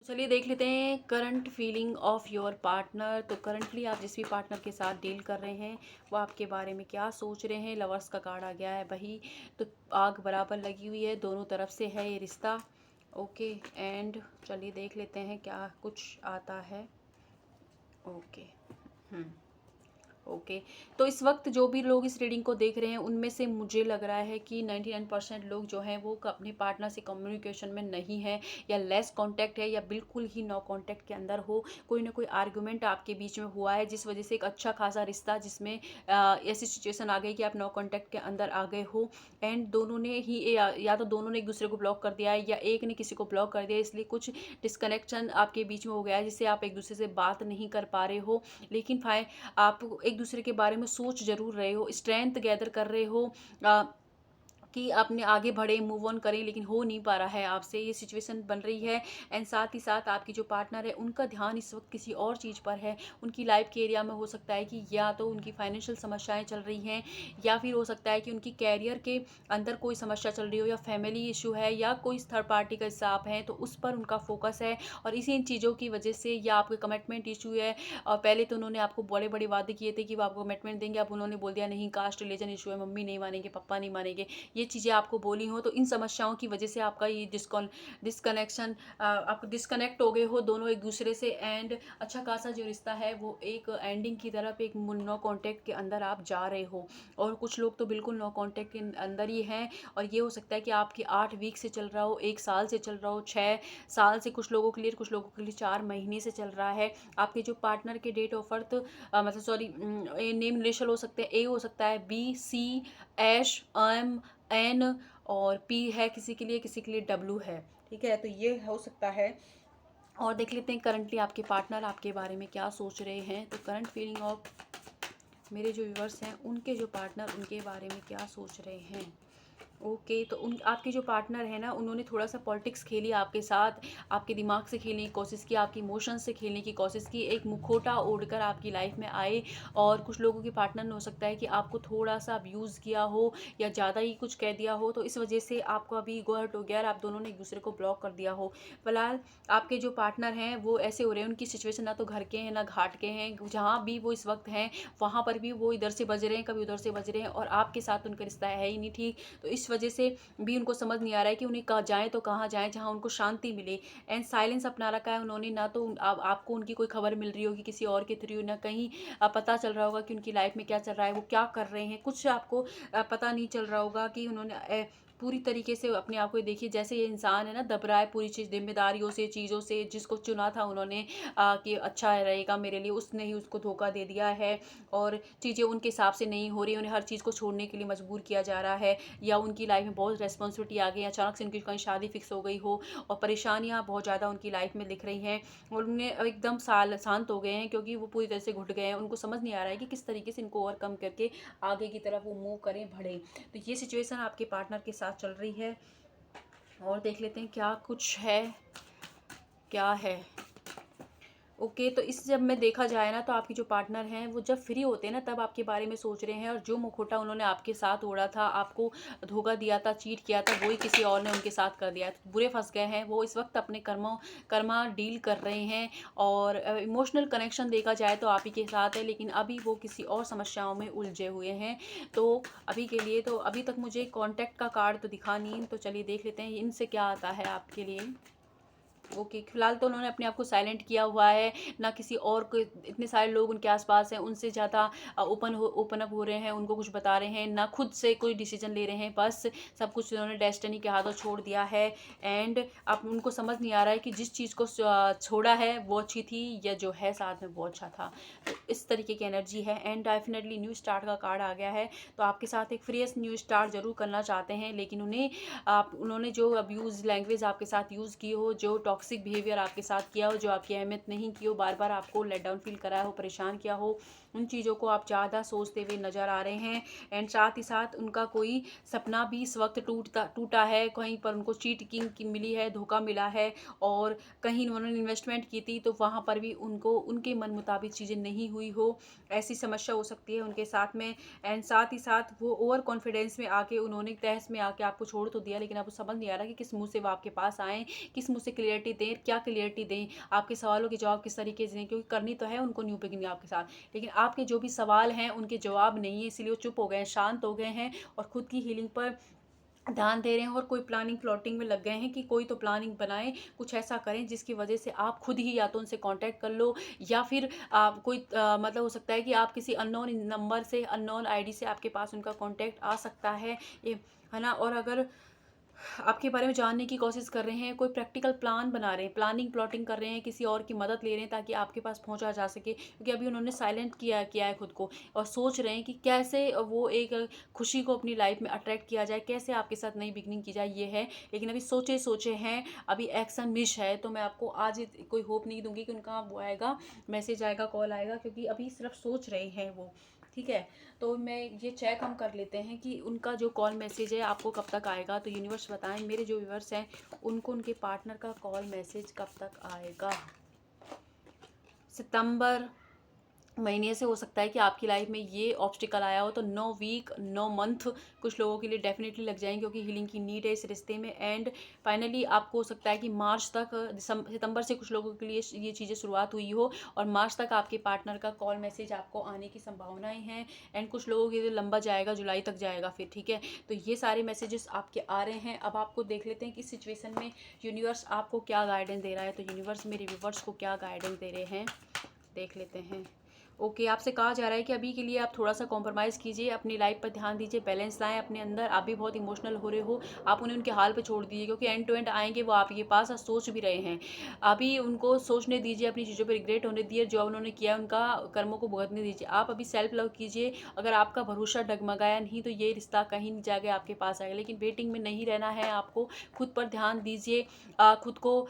चलिए देख लेते हैं current feeling of your partner. तो करंटली आप जिस भी पार्टनर के साथ डील कर रहे हैं वो आपके बारे में क्या सोच रहे हैं। लवर्स का कार्ड आ गया है वही। तो आग बराबर लगी हुई है, दोनों तरफ से है ये रिश्ता। ओके। एंड चलिए देख लेते हैं क्या कुछ आता है। ओके। हम्म। ओके। तो इस वक्त जो भी लोग इस रीडिंग को देख रहे हैं उनमें से मुझे लग रहा है कि 99% लोग जो हैं वो अपने पार्टनर से कम्युनिकेशन में नहीं है, या लेस कांटेक्ट है, या बिल्कुल ही नो कांटेक्ट के अंदर हो। कोई ना कोई आर्गुमेंट आपके बीच में हुआ है जिस वजह से एक अच्छा खासा रिश्ता जिसमें ऐसी सिचुएशन आ गई कि आप नो कांटेक्ट के अंदर आ गए हो। एंड दोनों ने ही या तो दोनों ने एक दूसरे को ब्लॉक कर दिया है या एक ने किसी को ब्लॉक कर दिया, इसलिए कुछ डिस्कनेक्शन आपके बीच में हो गया है जिससे आप एक दूसरे से बात नहीं कर पा रहे हो। लेकिन आप एक दूसरे के बारे में सोच जरूर रहे हो, स्ट्रेंथ गैदर कर रहे हो कि आपने आगे बढ़े, मूव ऑन करें, लेकिन हो नहीं पा रहा है आपसे, ये सिचुएशन बन रही है। एंड साथ ही साथ आपकी जो पार्टनर है उनका ध्यान इस वक्त किसी और चीज़ पर है। उनकी लाइफ के एरिया में हो सकता है कि या तो उनकी फाइनेंशियल समस्याएं चल रही हैं, या फिर हो सकता है कि उनकी कैरियर के अंदर कोई समस्या चल रही हो, या फैमिली इशू है, या कोई थर्ड पार्टी का हिस्सा आप हैं तो उस पर उनका फोकस है। और इसी इन चीज़ों की वजह से या आपके कमिटमेंट इशू है। और पहले तो उन्होंने आपको बड़े बड़े वादे किए थे कि वो आपको कमिटमेंट देंगे, अब उन्होंने बोल दिया नहीं, कास्ट रिलीजन इशू है, मम्मी नहीं मानेंगे, पापा नहीं मानेंगे, ये चीज़ें आपको बोली हो। तो इन समस्याओं की वजह से आपका ये डिस्कनेक्शन, आप डिस्कनेक्ट हो गए हो दोनों एक दूसरे से। एंड अच्छा खासा जो रिश्ता है वो एक एंडिंग की तरफ, एक नो कांटेक्ट के अंदर आप जा रहे हो। और कुछ लोग तो बिल्कुल नो कांटेक्ट के अंदर ही हैं। और ये हो सकता है कि आपकी 8 वीक से चल रहा हो, 1 साल से चल रहा हो, 6 साल से कुछ लोगों के लिए, कुछ लोगों के लिए 4 महीने से चल रहा है। आपके जो पार्टनर के डेट ऑफ बर्थ, मतलब सॉरी, नेम इनिशियल हो सकते हैं, ए हो सकता है, बी, सी, एश, एम, एन, और पी है किसी के लिए, किसी के लिए डब्लू है। ठीक है, तो ये हो सकता है। और देख लेते हैं करंटली आपके पार्टनर आपके बारे में क्या सोच रहे हैं। तो करंट फीलिंग ऑफ मेरे जो व्यूअर्स हैं उनके जो पार्टनर उनके बारे में क्या सोच रहे हैं। ओके। तो उन आपके जो पार्टनर है ना, उन्होंने थोड़ा सा पॉलिटिक्स खेली आपके साथ, आपके दिमाग से खेलने की कोशिश की, आपके इमोशंस से खेलने की कोशिश की, एक मुखौटा ओढ़कर आपकी लाइफ में आए। और कुछ लोगों के पार्टनर ने हो सकता है कि आपको थोड़ा सा अब्यूज़ किया हो, या ज़्यादा ही कुछ कह दिया हो, तो इस वजह से आपको अभी ईगो हर्ट हो गया और आप दोनों ने एक दूसरे को ब्लॉक कर दिया हो। फिलहाल आपके जो पार्टनर हैं वो ऐसे हो रहे हैं, उनकी सिचुएशन ना तो घर के हैं ना घाट के हैं, जहाँ भी वो इस वक्त हैं वहाँ पर भी वो इधर से बज रहे हैं, कभी उधर से बज रहे हैं, और आपके साथ उनका रिश्ता है ही नहीं ठीक। तो इस वजह से भी उनको समझ नहीं आ रहा है कि उन्हें कहाँ जाएँ तो कहाँ जाएँ जहाँ उनको शांति मिले। एंड साइलेंस अपना रखा है उन्होंने, ना तो आपको उनकी कोई खबर मिल रही होगी किसी और के थ्रू, ना कहीं पता चल रहा होगा कि उनकी लाइफ में क्या चल रहा है, वो क्या कर रहे हैं, कुछ आपको पता नहीं चल रहा होगा कि उन्होंने पूरी तरीके से अपने आप को देखिए, जैसे ये इंसान है ना दब रहा है पूरी चीज़, जिम्मेदारियों से, चीज़ों से, जिसको चुना था उन्होंने कि अच्छा रहेगा मेरे लिए, उसने ही उसको धोखा दे दिया है। और चीज़ें उनके हिसाब से नहीं हो रही, उन्हें हर चीज़ को छोड़ने के लिए मजबूर किया जा रहा है, या उनकी लाइफ में बहुत रेस्पॉन्सिबिलिटी आ गई, अचानक से उनकी कहीं शादी फिक्स हो गई हो, और परेशानियां बहुत ज़्यादा उनकी लाइफ में दिख रही हैं। और उन्हें एकदम शांत हो गए हैं क्योंकि वो पूरी तरह से घुट गए हैं। उनको समझ नहीं आ रहा है कि किस तरीके से इनको ओवरकम करके आगे की तरफ वो मूव करें, बढ़े। तो ये सिचुएशन आपके पार्टनर के साथ चल रही है। और देख लेते हैं क्या कुछ है, क्या है। ओके। तो इस जब में देखा जाए ना, तो आपके जो पार्टनर हैं वो जब फ्री होते हैं ना तब आपके बारे में सोच रहे हैं, और जो मुखौटा उन्होंने आपके साथ ओढ़ा था, आपको धोखा दिया था, चीट किया था, वही किसी और ने उनके साथ कर दिया है। तो बुरे फंस गए हैं वो, इस वक्त अपने कर्मा डील कर रहे हैं। और इमोशनल कनेक्शन देखा जाए तो आप ही के साथ है, लेकिन अभी वो किसी और समस्याओं में उलझे हुए हैं। तो अभी के लिए तो अभी तक मुझे कॉन्टैक्ट का कार्ड तो दिखा नहीं, तो चलिए देख लेते हैं इनसे क्या आता है आपके लिए। ओके। फिलहाल तो उन्होंने अपने आप को साइलेंट किया हुआ है, ना किसी और को, इतने सारे लोग उनके आसपास हैं, उनसे ज़्यादा ओपन अप हो रहे हैं, उनको कुछ बता रहे हैं, ना खुद से कोई डिसीजन ले रहे हैं, बस सब कुछ उन्होंने डेस्टिनी के हाथों छोड़ दिया है। एंड अब उनको समझ नहीं आ रहा है कि जिस चीज़ को छोड़ा है वो अच्छी थी, या जो है साथ में वो अच्छा था। तो इस तरीके की एनर्जी है। एंड डेफिनेटली न्यू स्टार्ट का कार्ड आ गया है। तो आपके साथ एक फ्रेश न्यू स्टार्ट जरूर करना चाहते हैं, लेकिन उन्होंने जो अब्यूज़ लैंग्वेज आपके साथ यूज़ की हो, जो टॉक्सिक बिहेवियर आपके साथ किया हो, जो आपकी अहमियत नहीं की हो, बार बार आपको लेट डाउन फील कराया हो, परेशान किया हो, उन चीज़ों को आप ज़्यादा सोचते हुए नज़र आ रहे हैं। एंड साथ ही साथ उनका कोई सपना भी इस वक्त टूटा है, कहीं पर उनको चीटिंग की मिली है, धोखा मिला है, और कहीं उन्होंने इन्वेस्टमेंट की थी तो वहाँ पर भी उनको उनके मन मुताबिक चीज़ें नहीं हुई हो, ऐसी समस्या हो सकती है उनके साथ में। एंड साथ ही साथ वो ओवर कॉन्फिडेंस में आके उन्होंने तहस में आके आपको छोड़ तो दिया, लेकिन आपको समझ नहीं आ रहा कि किस मुँह से वो आपके पास आएँ, किस मुँह से क्लियरिटी दें, क्या क्लियरिटी दें, आपके सवालों के जवाब किस तरीके से दें, क्योंकि करनी तो है उनको न्यू बिगिनिंग आपके साथ, लेकिन आपके जो भी सवाल हैं उनके जवाब नहीं है, इसीलिए वो चुप हो गए हैं, शांत हो गए हैं और खुद की हीलिंग पर ध्यान दे रहे हैं और कोई प्लानिंग प्लॉटिंग में लग गए हैं कि कोई तो प्लानिंग बनाएं, कुछ ऐसा करें जिसकी वजह से आप खुद ही या तो उनसे कांटेक्ट कर लो, या फिर आप कोई मतलब हो सकता है कि आप किसी अननोन नंबर से, अननोन आईडी से आपके पास उनका कांटेक्ट आ सकता है, ये है ना। और अगर आपके बारे में जानने की कोशिश कर रहे हैं, कोई प्रैक्टिकल प्लान बना रहे हैं, प्लानिंग प्लॉटिंग कर रहे हैं, किसी और की मदद ले रहे हैं ताकि आपके पास पहुंचा जा सके, क्योंकि अभी उन्होंने साइलेंट किया है खुद को, और सोच रहे हैं कि कैसे वो एक खुशी को अपनी लाइफ में अट्रैक्ट किया जाए, कैसे आपके साथ नई बिगनिंग की जाए, ये है। लेकिन अभी सोचे हैं, अभी एक्शन मिस है, तो मैं आपको आज कोई होप नहीं दूंगी कि उनका वो आएगा, मैसेज आएगा, कॉल आएगा, क्योंकि अभी सिर्फ सोच रहे हैं वो, ठीक है। तो मैं ये चेक हम कर लेते हैं कि उनका जो कॉल मैसेज है आपको कब तक आएगा। तो यूनिवर्स बताएं, मेरे जो व्यूवर्स हैं उनको उनके पार्टनर का कॉल मैसेज कब तक आएगा। सितंबर महीने से हो सकता है कि आपकी लाइफ में ये ऑब्स्टिकल आया हो, तो 9 वीक 9 मंथ कुछ लोगों के लिए डेफिनेटली लग जाएंगे, क्योंकि हीलिंग की नीड है इस रिश्ते में। एंड फाइनली आपको हो सकता है कि मार्च तक, सितंबर से कुछ लोगों के लिए ये चीज़ें शुरुआत हुई हो, और मार्च तक आपके पार्टनर का कॉल मैसेज आपको आने की संभावनाएं हैं। एंड कुछ लोगों के लिए लंबा जाएगा, जुलाई तक जाएगा फिर, ठीक है। तो ये सारे मैसेजेस आपके आ रहे हैं। अब आपको देख लेते हैं कि इस सिचुएशन में यूनिवर्स आपको क्या गाइडेंस दे रहा है। तो यूनिवर्स मेरे व्यूवर्स को क्या गाइडेंस दे रहे हैं, देख लेते हैं। ओके, आपसे कहा जा रहा है कि अभी के लिए आप थोड़ा सा कॉम्प्रोमाइज़ कीजिए, अपनी लाइफ पर ध्यान दीजिए, बैलेंस लाएं अपने अंदर। आप भी बहुत इमोशनल हो रहे हो, आप उन्हें उनके हाल पे छोड़ दीजिए, क्योंकि एंड टू एंड आएंगे वो आपके पास और सोच भी रहे हैं। अभी उनको सोचने दीजिए, अपनी चीज़ों पर रिग्रेट होने दीजिए, जो उन्होंने किया है उनका कर्मों को भुगतने दीजिए। आप अभी सेल्फ लव कीजिए। अगर आपका भरोसा डगमगाया नहीं तो ये रिश्ता कहीं नहीं जाके आपके पास आएगा, लेकिन वेटिंग में नहीं रहना है आपको। खुद पर ध्यान दीजिए, खुद को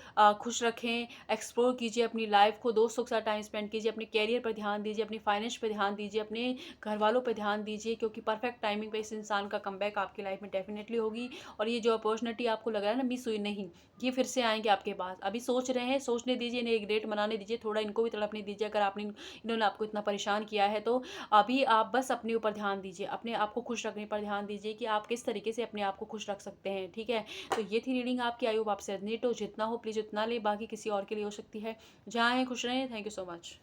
खुश रखें, एक्सप्लोर कीजिए अपनी लाइफ को, दोस्तों के साथ टाइम स्पेंड कीजिए, अपने कैरियर पर ध्यान दीजिए, अपनी फाइनेंस पर ध्यान दीजिए, अपने घर वालों पर ध्यान दीजिए, क्योंकि परफेक्ट टाइमिंग पे इस इंसान का कमबैक आपकी लाइफ में डेफिनेटली होगी। और ये जो अपॉर्चुनिटी आपको लग रहा है ना मिस हुई, नहीं, ये फिर से आएंगे आपके पास। अभी सोच रहे हैं, सोचने दीजिए, इन्हें रिग्रेट मनाने दीजिए, थोड़ा इनको भी तड़पने दीजिए। अगर आपने इन्होंने आपको इतना परेशान किया है तो अभी आप बस अपने ऊपर ध्यान दीजिए, अपने आप को खुश रखने पर ध्यान दीजिए कि आप किस तरीके से अपने आप को खुश रख सकते हैं, ठीक है। तो ये थी रीडिंग आपकी। आई होप आपसे रेजोनेट हो, जितना हो प्लीज़ उतना ले, बाकी किसी और के लिए हो सकती है। जहाँ हैं खुश रहें। Thank you so much.